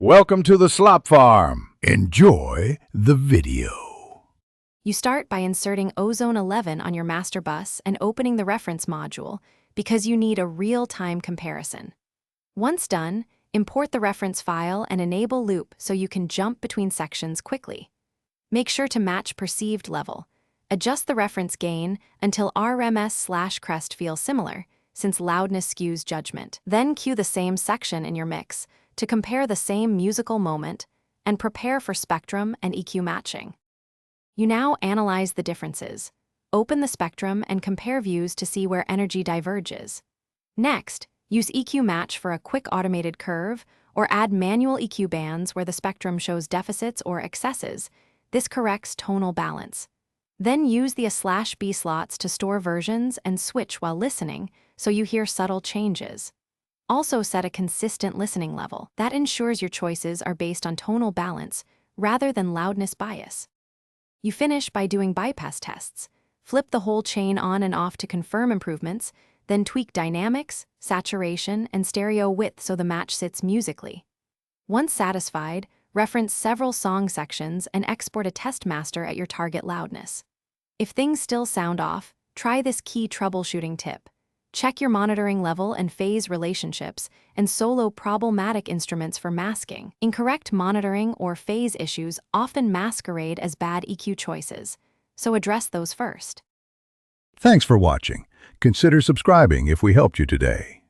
Welcome to the Slop Farm. Enjoy the video. You start by inserting Ozone 11 on your master bus and opening the reference module because you need a real-time comparison. Once done, import the reference file and enable loop so you can jump between sections quickly. Make sure to match perceived level. Adjust the reference gain until RMS/crest feels similar, since loudness skews judgment. Then cue the same section in your mix to compare the same musical moment and prepare for spectrum and EQ matching. You now analyze the differences. Open the spectrum and compare views to see where energy diverges. Next, use EQ match for a quick automated curve or add manual EQ bands where the spectrum shows deficits or excesses. This corrects tonal balance. Then use the A/B slots to store versions and switch while listening so you hear subtle changes. Also set a consistent listening level. That ensures your choices are based on tonal balance rather than loudness bias. You finish by doing bypass tests. Flip the whole chain on and off to confirm improvements, then tweak dynamics, saturation, and stereo width so the match sits musically. Once satisfied, reference several song sections and export a test master at your target loudness. If things still sound off, try this key troubleshooting tip. Check your monitoring level and phase relationships and solo problematic instruments for masking. Incorrect monitoring or phase issues often masquerade as bad EQ choices, so address those first. Thanks for watching. Consider subscribing if we helped you today.